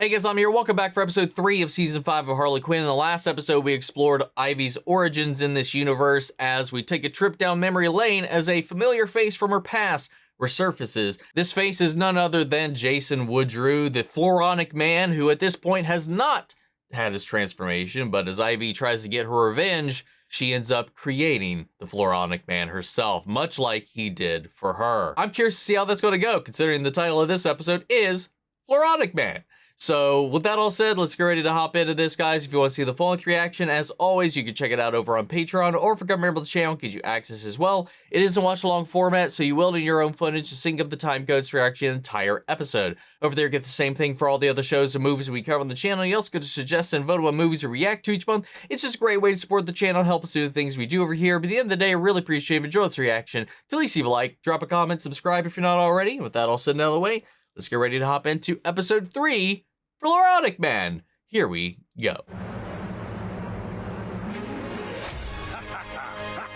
Hey guys, I'm here. Welcome back for episode 3 of season 5 of Harley Quinn. In the last episode, we explored Ivy's origins in this universe as we take a trip down memory lane as a familiar face from her past resurfaces. This face is none other than Jason Woodrue, the Floronic Man, who at this point has not had his transformation, but as Ivy tries to get her revenge, she ends up creating the Floronic Man herself, much like he did for her. I'm curious to see how that's going to go, considering the title of this episode is Floronic Man. So with that all said, let's get ready to hop into this, guys. If you want to see the full-length reaction, as always, you can check it out over on Patreon, or if you become a member of the channel, it gives you access as well. It is a watch-along format, so you will need your own footage to sync up the time codes for actually the entire episode. Over there, get the same thing for all the other shows and movies we cover on the channel. You also get to suggest and vote on movies we react to each month. It's just a great way to support the channel, help us do the things we do over here. But at the end of the day, I really appreciate if you enjoy this reaction. To at least leave a like, drop a comment, subscribe if you're not already. With that all said and out of the way, let's get ready to hop into episode 3. Floronic Man. Here we go.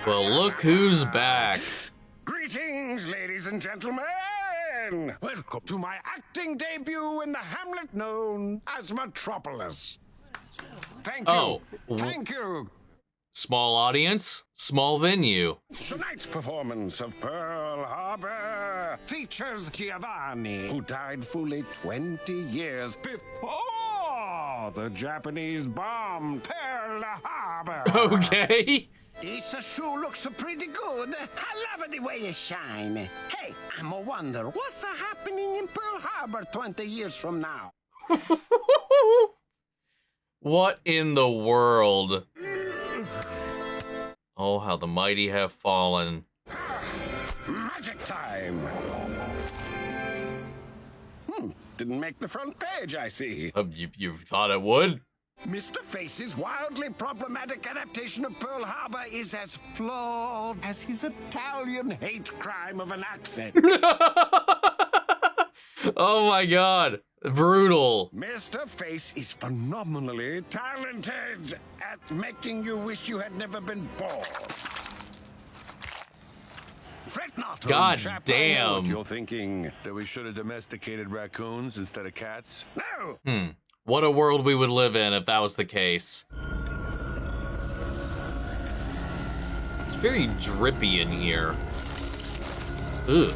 Well, look who's back. Greetings, ladies and gentlemen. Welcome to my acting debut in the hamlet known as Metropolis. Thank you. Oh. Thank you. Small audience, small venue. Tonight's performance of Pearl Harbor features Giovanni, who died fully 20 years before the Japanese bombed Pearl Harbor. Okay. This shoe looks pretty good. I love the way you shine. Hey, I'm a wonder, what's happening in Pearl Harbor 20 years from now? What in the world? Oh, how the mighty have fallen. Magic time. Didn't make the front page, I see. You thought it would? Mr. Face's wildly problematic adaptation of Pearl Harbor is as flawed as his Italian hate crime of an accent. Oh my god. Brutal. Mr. Face is phenomenally talented at making you wish you had never been born. Fret not, God chap, damn. I know what you're thinking. That we should have domesticated raccoons instead of cats? No! What a world we would live in if that was the case. It's very drippy in here. Ugh.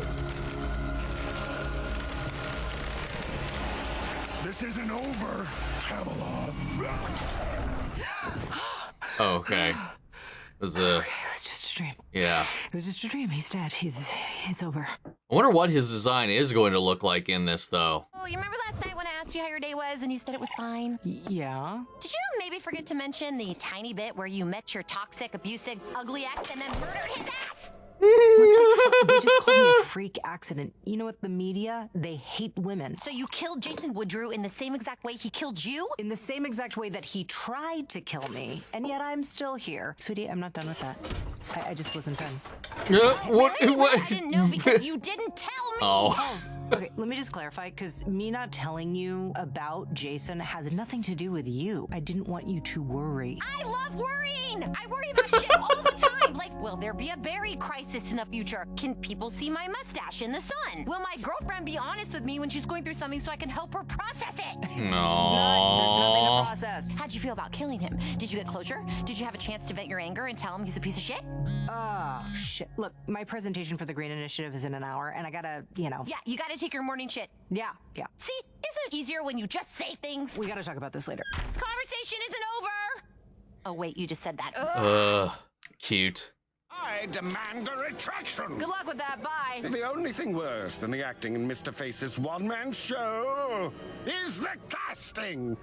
This isn't over, Camelot. Oh, okay. It was It was just a dream. yeah. It was just a dream. He's dead. It's over. I wonder what his design is going to look like in this, though. Oh, you remember last night when I asked you how your day was and you said it was fine? Yeah. Did you maybe forget to mention the tiny bit where you met your toxic, abusive, ugly ex and then murdered his ass? What the fuck? They just called me a freak accident. You know what? The media, they hate women. So you killed Jason Woodrue in the same exact way he killed you? In the same exact way that he tried to kill me, and yet I'm still here. Sweetie, I'm not done with that. I just wasn't done. What? Really? I didn't know because you didn't tell me. Oh. Okay, let me just clarify, because me not telling you about Jason has nothing to do with you. I didn't want you to worry. I love worrying. I worry about shit all the time. Like, will there be a berry crisis in the future? Can people see my mustache in the sun? Will my girlfriend be honest with me when she's going through something so I can help her process it? There's nothing to process. How'd you feel about killing him? Did you get closure? Did you have a chance to vent your anger and tell him he's a piece of shit? Oh, shit. Look, my presentation for the Green Initiative is in an hour, and I gotta, Yeah, you gotta take your morning shit. Yeah. See, isn't it easier when you just say things? We gotta talk about this later. This conversation isn't over. Oh, wait, you just said that. Cute. I demand a retraction. Good luck with that, bye. The only thing worse than the acting in Mr. Face's one-man show is the casting.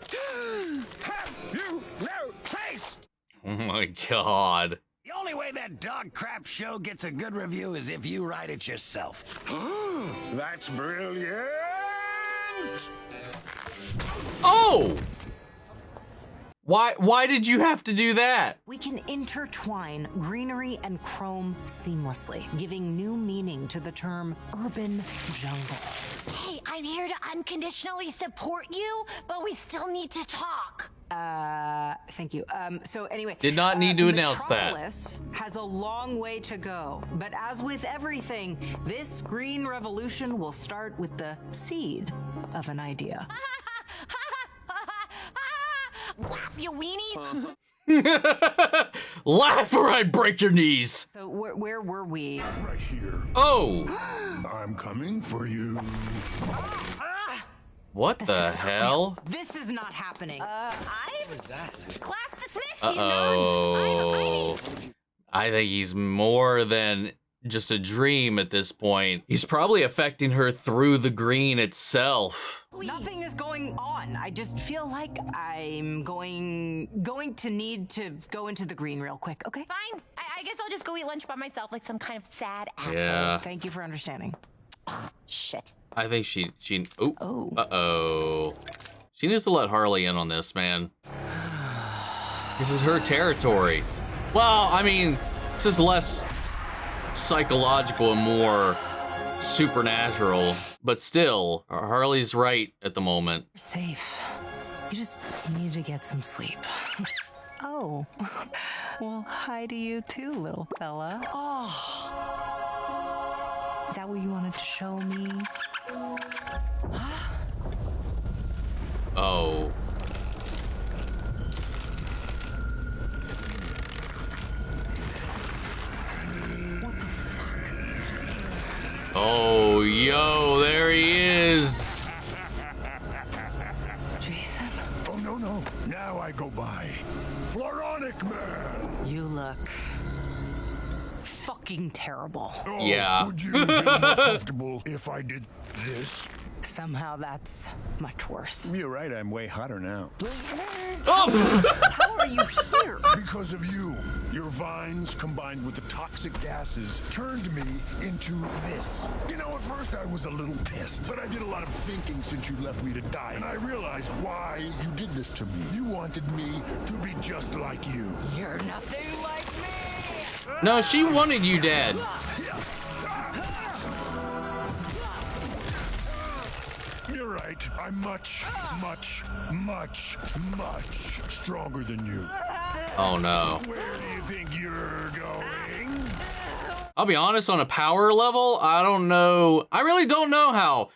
Have you no taste? Oh my god. The only way that dog crap show gets a good review is if you write it yourself. That's brilliant. Oh! Why did you have to do that? We can intertwine greenery and chrome seamlessly, giving new meaning to the term urban jungle. Hey, I'm here to unconditionally support you, but we still need to talk. Thank you. So anyway. Did not need to announce that. Metropolis has a long way to go, but as with everything, this green revolution will start with the seed of an idea. laugh, you weenies. Laugh or I break your knees. So where were we? Right here. Oh, I'm coming for you. what the hell? This is not happening. Class dismissed, you Uh-oh. nuns. I think he's more than just a dream at this point. He's probably affecting her through the green itself. Nothing is going on. I just feel like I'm going to need to go into the green real quick, okay? Fine. I guess I'll just go eat lunch by myself like some kind of sad asshole. Yeah. Thank you for understanding. Shit. I think she oh. Oh. Uh-oh. She needs to let Harley in on this, man. This is her territory. Well, I mean, this is less psychological and more supernatural, but still, Harley's right at the moment. You're safe. You just need to get some sleep. Oh. Well, hi to you too, little fella. Oh. Is that what you wanted to show me? Oh. What the fuck? Oh, yo, there he is. Jason? Oh, no. Now I go by Floronic Man. You look fucking terrible. Oh, Yeah. Would you feel more comfortable if I did this? Somehow that's much worse. You're right, I'm way hotter now. Oh! How are you here? Because of you. Your vines combined with the toxic gases turned me into this. You know, at first I was a little pissed, but I did a lot of thinking since you left me to die, and I realized why you did this to me. You wanted me to be just like you. You're nothing like me. No, she wanted you dead. You're right. I'm much stronger than you. Oh no. Where do you think you're going? I'll be honest, on a power level, I don't know. I really don't know how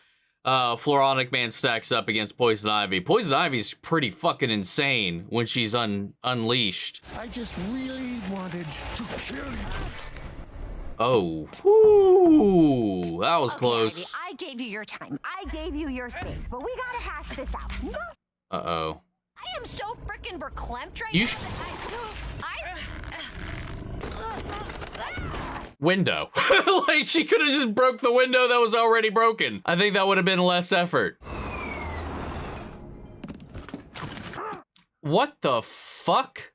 Floronic Man stacks up against Poison Ivy. Poison Ivy's pretty fucking insane when she's unleashed. I just really wanted to kill you. Oh. Woo, that was Okay, close. Ivy, I gave you your time. I gave you your space, but we gotta hash this out. Uh-oh. I am so freaking verklempt right You now. Window. Like, she could have just broke the window that was already broken. I think that would have been less effort. What the fuck?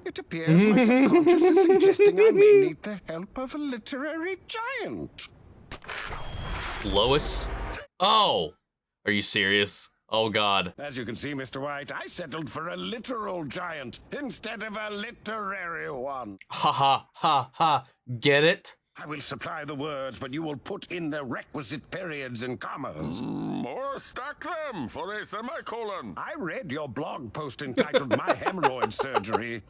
It appears my subconscious is suggesting I may need the help of a literary giant. Lois? Oh, are you serious? Oh God. As you can see, Mr. White, I settled for a literal giant instead of a literary one. Ha ha ha ha. Get it? I will supply the words, but you will put in the requisite periods and commas. Or stack them for a semicolon. I read your blog post entitled My Hemorrhoid Surgery.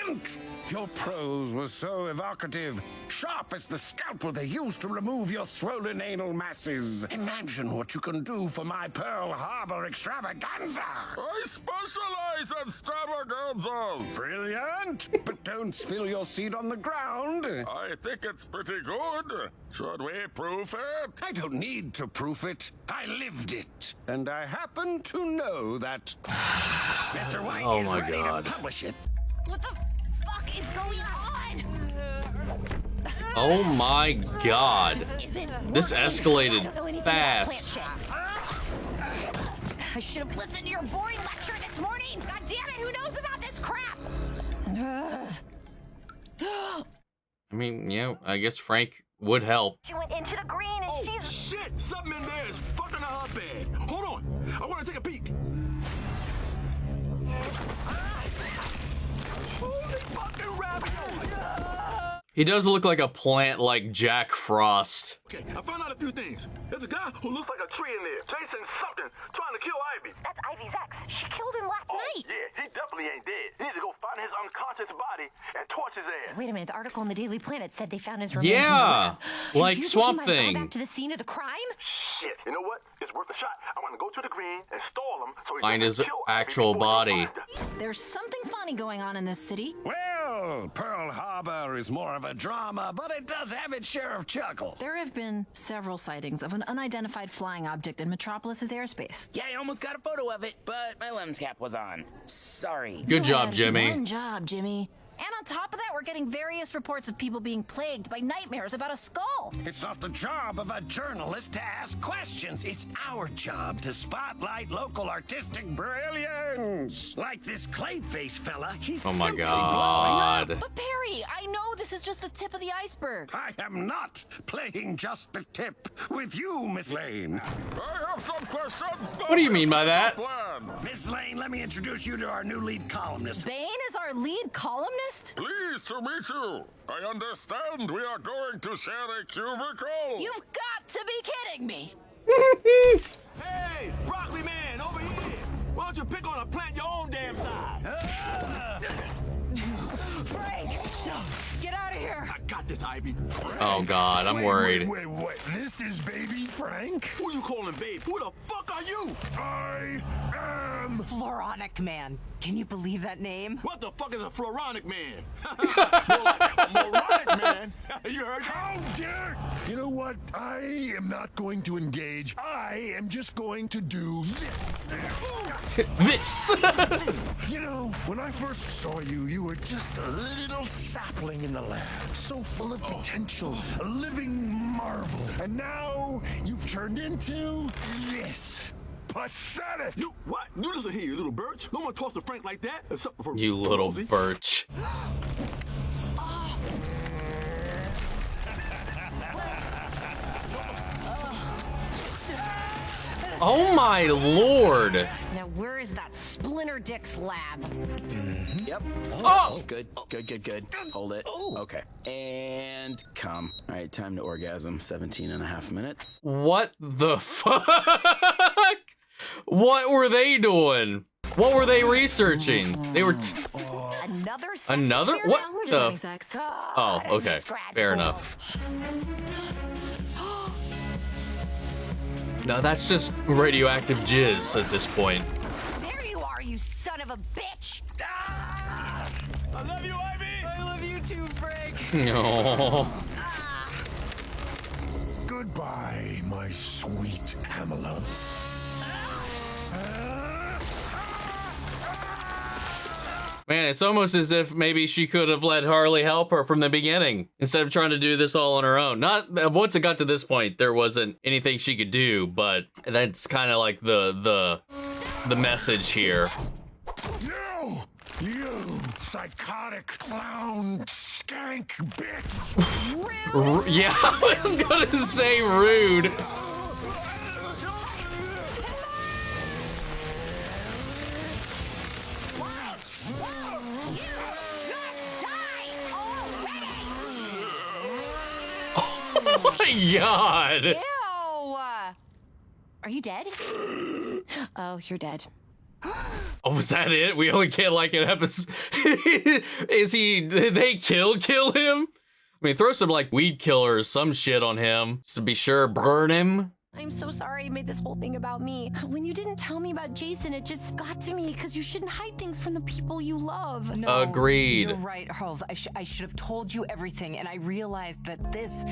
Brilliant! Your prose was so evocative, sharp as the scalpel they used to remove your swollen anal masses. Imagine what you can do for my Pearl Harbor extravaganza. I specialize in extravaganzas. Brilliant! But don't spill your seed on the ground. I think it's pretty good. Should we proof it? I don't need to proof it. I lived it. And I happen to know that Mr. White Oh is my ready God. to publish it. What the fuck is going on? Oh my God. Isn't This working. escalated I don't know anything fast. about plant shit. I should have listened to your boring lecture this morning. God damn it, who knows about this crap? I mean, yeah, I guess Frank would help. She went into the green and she's... Shit! Something in there is fucking her up bad. Hold on. I want to take a peek. Holy fucking ravioli! He does look like a plant like Jack Frost. Okay, I found out a few things. There's a guy who looks like a tree in there, chasing something, trying to kill Ivy. That's Ivy's ex. She killed him last night. Yeah, he definitely ain't dead. He needs to go find his unconscious body and torch his ass. Wait a minute, the article in the Daily Planet said they found his remains in the Yeah, lab. like You think he Swamp might have gone Thing. back to the scene of the crime? Shit, you know what? It's worth a shot. I want to go to the green and stall him so he Find doesn't his kill Ivy actual before he body. finds her. There's something funny going on in this city. Well, Pearl Harbor is more of a drama, but it does have its share of chuckles. There have been several sightings of an unidentified flying object in Metropolis's airspace. Yeah, I almost got a photo of it, but my lens cap was on. Sorry. Good You job, had Jimmy. One job, Jimmy. And on top of that, we're getting various reports of people being plagued by nightmares about a skull. It's not the job of a journalist to ask questions. It's our job to spotlight local artistic brilliance. Like this Clayface fella, he's Oh my simply God. blowing up. But Perry, I know this is just the tip of the iceberg. I am not playing just the tip with you, Miss Lane. I have some questions. What do you mean by that? Miss Lane, let me introduce you to our new lead columnist. Bane is our lead columnist? Pleased to meet you. I understand we are going to share a cubicle. You've got to be kidding me. Hey, Broccoli Man, over here. Why don't you pick on a plant your own damn size? Frank! No, get out of here! I got this, Ivy. Oh God, I'm worried. Wait. This is baby Frank? Who you calling babe? Who the fuck are you? I am... Floronic Man. Can you believe that name? What the fuck is a Floronic Man? More like a moronic man. You heard How that? dare... You know what? I am not going to engage. I am just going to do this. This. You know, when I first saw you, you were just a little sapling in the lab. So full of potential, a living marvel. And now you've turned into this. Pathetic! You what? You listen here, you little birch. No one talks to Frank like that, except for You little Rosie. birch. Oh my Lord. Now, where is that Splinter Dick's lab? Yep. Oh! Good. Hold it. Okay. And come. All right, time to orgasm. 17 and a half minutes. What the fuck? What were they doing? What were they researching? They were. Another sex Another? experiment? What We're just the? having sex. Oh, okay. Fair enough. No, that's just radioactive jizz at this point. There you are, you son of a bitch! I love you, Ivy. I love you too, Frank. No. Goodbye, my sweet Pamela. Man, it's almost as if maybe she could have let Harley help her from the beginning instead of trying to do this all on her own. Not once it got to this point, there wasn't anything she could do, but that's kind of like the message here. You psychotic clown skank bitch. Yeah, I was gonna say rude. Oh my God. Ew! Are you dead? Oh, you're dead. Oh, was that it? We only get like an episode. Did they kill him? I mean, throw some like weed killer or some shit on him just to be sure, burn him. I'm so sorry I made this whole thing about me. When you didn't tell me about Jason, it just got to me because you shouldn't hide things from the people you love. No, Agreed. You're right, Harles. I should have told you everything, and I realized that this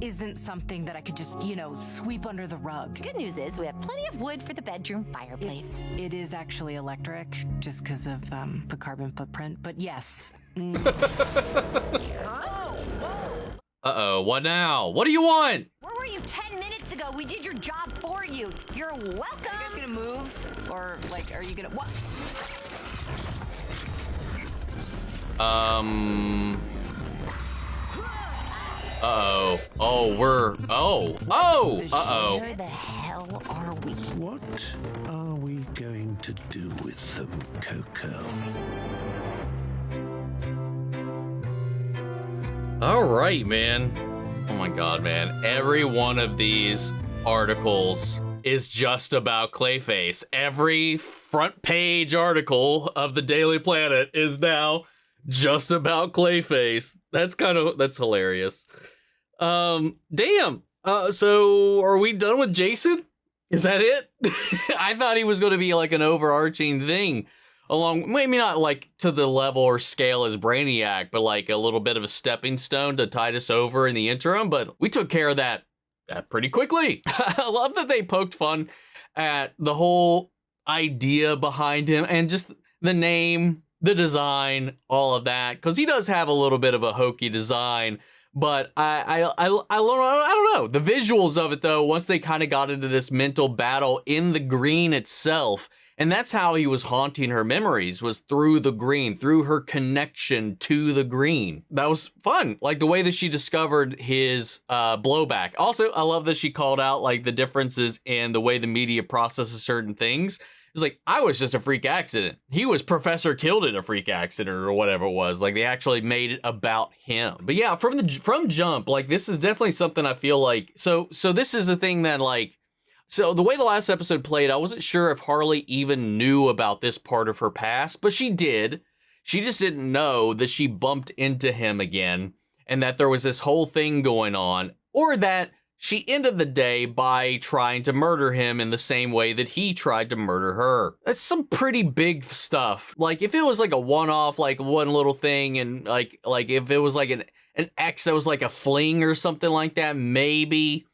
isn't something that I could just, sweep under the rug. Good news is we have plenty of wood for the bedroom fireplace. It is actually electric, just because of the carbon footprint. But yes. Uh-oh, what now? What do you want? Where were you 10 minutes ago? We did your job for you. You're welcome. Are you guys gonna move? Or, are you gonna, what? Uh-oh. Uh-oh. Where the hell are we? What are we going to do with them, Coco? All right, man. Oh my God, man. Every one of these articles is just about Clayface. Every front page article of the Daily Planet is now just about Clayface. That's hilarious. Damn. So are we done with Jason? Is that it? I thought he was going to be like an overarching thing along, maybe not like to the level or scale as Brainiac, but like a little bit of a stepping stone to tide us over in the interim. But we took care of that pretty quickly. I love that they poked fun at the whole idea behind him and just the name, the design, all of that, because he does have a little bit of a hokey design. But I don't know. The visuals of it, though, once they kind of got into this mental battle in the green itself, and that's how he was haunting her memories, was through the green, through her connection to the green. That was fun. Like the way that she discovered his blowback. Also, I love that she called out like the differences in the way the media processes certain things. It's like, I was just a freak accident. He was Professor Killed in a freak accident or whatever it was. Like they actually made it about him. But yeah, from jump, like this is definitely something I feel like. So this is the thing that like, so the way the last episode played, I wasn't sure if Harley even knew about this part of her past, but she did. She just didn't know that she bumped into him again and that there was this whole thing going on, or that she ended the day by trying to murder him in the same way that he tried to murder her. That's some pretty big stuff. Like if it was like a one-off, like one little thing, and like if it was like an ex that was like a fling or something like that, maybe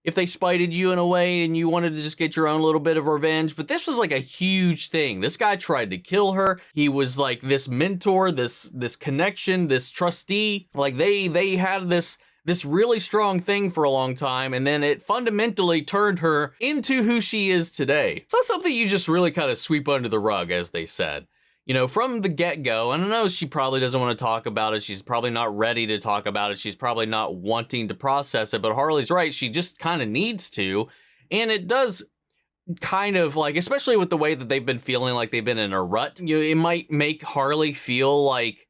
if they spited you in a way and you wanted to just get your own little bit of revenge. But this was like a huge thing. This guy tried to kill her. He was like this mentor, this connection, this trustee. Like they had this really strong thing for a long time, and then it fundamentally turned her into who she is today. It's not something you just really kind of sweep under the rug, as they said. You know, from the get-go, and I know she probably doesn't want to talk about it. She's probably not ready to talk about it. She's probably not wanting to process it, but Harley's right. She just kind of needs to, and it does kind of like, especially with the way that they've been feeling like they've been in a rut, you know, it might make Harley feel like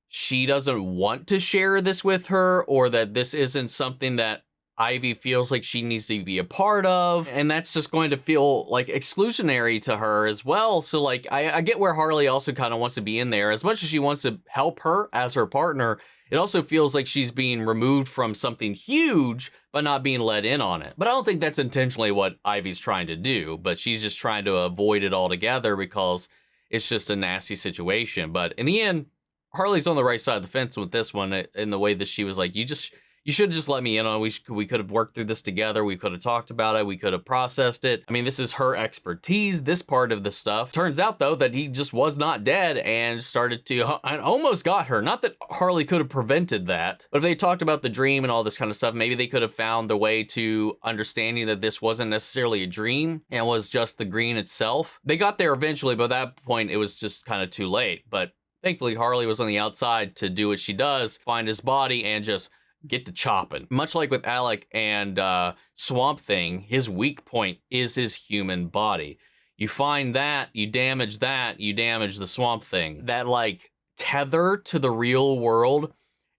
she doesn't want to share this with her, or that this isn't something that Ivy feels like she needs to be a part of, and that's just going to feel like exclusionary to her as well. So like I get where Harley also kind of wants to be in there. As much as she wants to help her as her partner, it also feels like she's being removed from something huge but not being let in on it. But I don't think that's intentionally what Ivy's trying to do, but she's just trying to avoid it altogether because it's just a nasty situation. But in the end, Harley's on the right side of the fence with this one, in the way that she was like, you should just let me in on it. We could have worked through this together. We could have talked about it. We could have processed it. I mean, this is her expertise, this part of the stuff. Turns out, though, that he just was not dead and started to, and almost got her. Not that Harley could have prevented that, but if they talked about the dream and all this kind of stuff, maybe they could have found the way to understanding that this wasn't necessarily a dream and was just the green itself. They got there eventually, but at that point, it was just kind of too late. But thankfully, Harley was on the outside to do what she does, find his body, and just get to chopping. Much like with Alec and Swamp Thing, his weak point is his human body. You find that, you damage the Swamp Thing. That like tether to the real world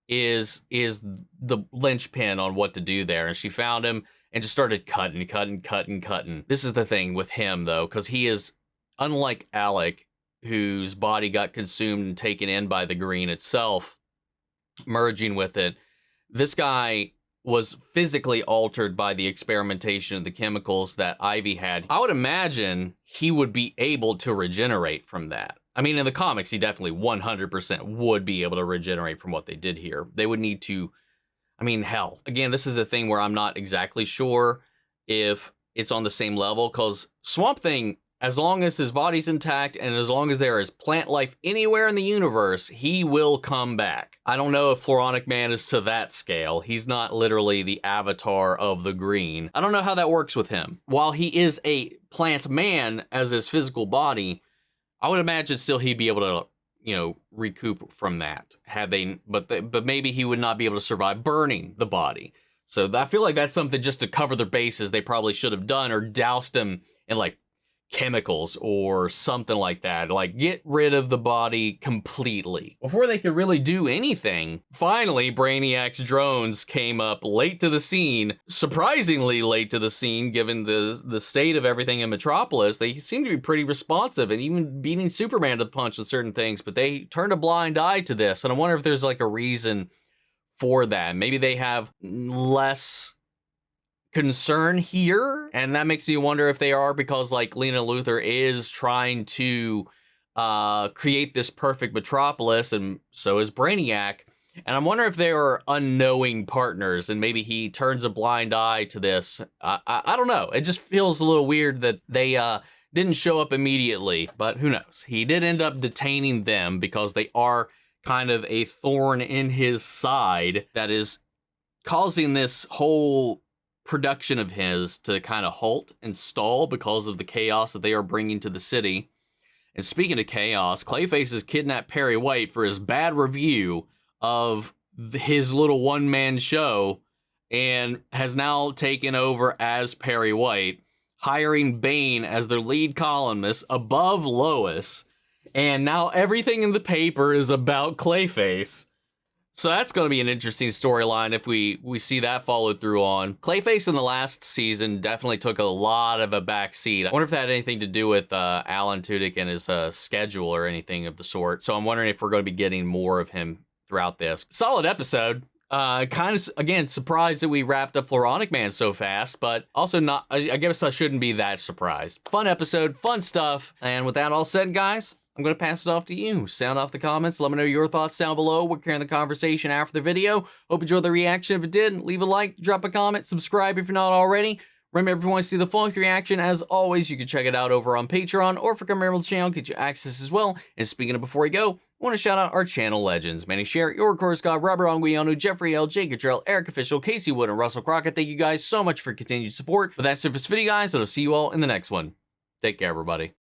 is the linchpin on what to do there. And she found him and just started cutting. This is the thing with him though, because he is unlike Alec, whose body got consumed and taken in by the green itself, merging with it. This guy was physically altered by the experimentation of the chemicals that Ivy had. I would imagine he would be able to regenerate from that. I mean, in the comics, he definitely 100% would be able to regenerate from what they did here. They would need to, I mean, hell. Again, this is a thing where I'm not exactly sure if it's on the same level, because Swamp Thing, as long as his body's intact and as long as there is plant life anywhere in the universe, he will come back. I don't know if Floronic Man is to that scale. He's not literally the avatar of the green. I don't know how that works with him. While he is a plant man as his physical body, I would imagine still he'd be able to, you know, recoup from that. But maybe he would not be able to survive burning the body. So I feel like that's something just to cover their bases they probably should have done, or doused him in like chemicals or something like that. Like get rid of the body completely before they could really do anything. Finally, Brainiac's drones came up late to the scene, surprisingly late to the scene given the state of everything in Metropolis. They seem to be pretty responsive and even beating Superman to the punch on certain things, but they turned a blind eye to this. And I wonder if there's like a reason for that. Maybe they have less concern here, and that makes me wonder if they are, because like Lena Luthor is trying to create this perfect metropolis, and so is Brainiac. And I'm wondering if they are unknowing partners, and maybe he turns a blind eye to this. I don't know. It just feels a little weird that they didn't show up immediately, but who knows? He did end up detaining them because they are kind of a thorn in his side that is causing this whole production of his to kind of halt and stall because of the chaos that they are bringing to the city. And speaking of chaos, Clayface has kidnapped Perry White for his bad review of his little one-man show and has now taken over as Perry White, hiring Bane as their lead columnist above Lois. And now everything in the paper is about Clayface. So that's going to be an interesting storyline if we see that followed through on. Clayface in the last season definitely took a lot of a back seat. I wonder if that had anything to do with Alan Tudyk and his schedule or anything of the sort. So I'm wondering if we're going to be getting more of him throughout this. Solid episode. Kind of, again, surprised that we wrapped up Floronic Man so fast, but also not, I guess I shouldn't be that surprised. Fun episode, fun stuff. And with that all said, guys, I'm going to pass it off to you. Sound off the comments. Let me know your thoughts down below. We're carrying the conversation after the video. Hope you enjoyed the reaction. If it did, leave a like, drop a comment, subscribe if you're not already. Remember, if you want to see the full reaction, as always, you can check it out over on Patreon, or if you're member of the channel, get you access as well. And speaking of before we go, I want to shout out our channel legends: Manny Sherritt, Your Course God, Robert Anguiano, Jeffrey L, Jake Gatrell, Eric Official, Casey Wood, and Russell Crockett. Thank you guys so much for continued support. But that's it for this video, guys, and I'll see you all in the next one. Take care, everybody.